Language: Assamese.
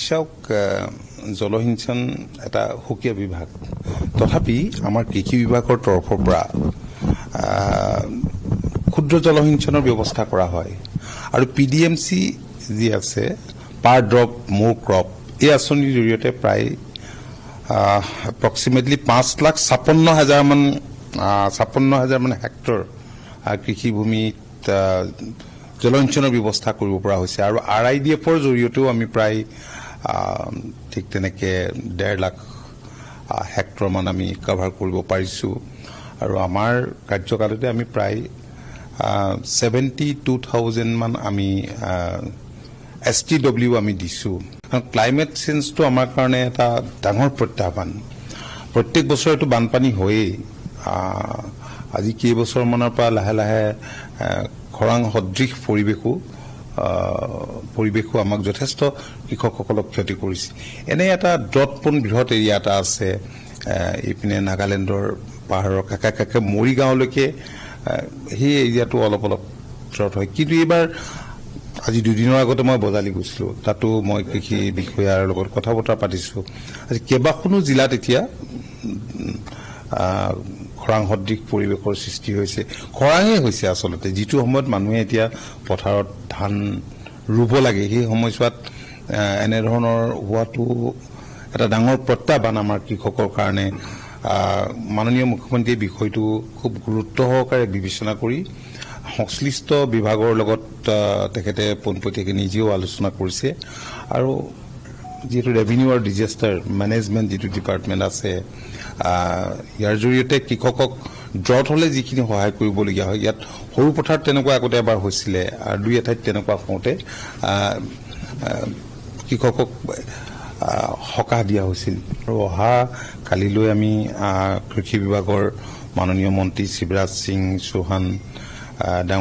চাওক জলসিঞ্চন এটা সুকীয়া বিভাগ তথাপি আমাৰ কৃষি বিভাগৰ তৰফৰ পৰা ক্ষুদ্ৰ জলসিঞ্চনৰ ব্যৱস্থা কৰা হয় আৰু পিডিএমসি যি আছে পাৰ ড্ৰপ মোৰ ক্ৰপ এই আঁচনিৰ জৰিয়তে প্ৰায় approximately 5,56,000 মান হেক্টৰ কৃষি ভূমিত জলসিঞ্চনৰ ব্যৱস্থা কৰিব পৰা হৈছে আৰু আৰআইডিএফৰ জৰিয়তেও আমি প্ৰায় ঠিক তেনেকে 1.5 লাখ হেক্টৰ মান আমি কভাৰ কৰিব পাৰিছো আৰু আমাৰ কাৰ্যকালতে আমি প্ৰায় 72,000 মান আমি STW আমি দিছো ক্লাইমেট চেঞ্জ তো আমাৰ কাৰণে এটা ডাঙৰ প্ৰত্যাহ্বান প্ৰত্যেক বছৰ এটো বানপানী হয়ে আজি কি বছৰ মানৰ পৰা লাহে লাহে খৰাং সদৃশ পৰিবেশো আমাক যথেষ্ট কৃষকসকলক ক্ষতি কৰিছে এনে এটা ডটপন বৃহৎ এৰিয়া এটা আছে ইপিনে নাগালেণ্ডৰ পাহাৰৰ কাকাকাকে মৰিগাঁওলৈকে সেই এৰিয়াটো অলপ ডট হয় কিন্তু এবাৰ আজি দুদিনৰ আগতে মই বজালি গৈছিলো তাতো মই কৃষি বিষয়াৰ লগত কথা বতৰা পাতিছো আজি কেবাখনো জিলাত এতিয়া খৰাং সদৃশ পৰিবেশৰ সৃষ্টি হৈছে খৰাঙে হৈছে আসলতে যিটো সময়ত মানুহে এতিয়া পথাৰত ধান ৰুব লাগে সেই সময়ছোৱাত এনে ধৰণৰ হোৱাটো এটা ডাঙৰ প্ৰত্যাহ্বান আমাৰ কৃষকৰ কাৰণে মাননীয় মুখ্যমন্ত্ৰীয়ে বিষয়টো খুব গুৰুত্ব সহকাৰে বিবেচনা কৰি সংশ্লিষ্ট বিভাগৰ লগত তেখেতে পোনপটীয়াকৈ নিজেও আলোচনা কৰিছে আৰু যেটো ৰেভিনিউ আৰু ডিজাস্টাৰ মেনেজমেন্ট যেটো ডিপাৰ্টমেন্ট আছে ইয়াৰ জৰিয়তে কৃষকক ড্ৰট হলে যিখিনি সহায় কৰিবলগীয়া হয় ইয়াত সৰু পথাৰত তেনেকুৱা আগতে এবাৰ হৈছিল আৰু দুই এঠাইত তেনেকুৱা হওঁতে কৃষকক সকাহ দিয়া হৈছিল আৰু অহা কালিলৈ আমি কৃষি বিভাগৰ মাননীয় মন্ত্ৰী শিৱৰাজ সিং চৌহান ডাঙৰ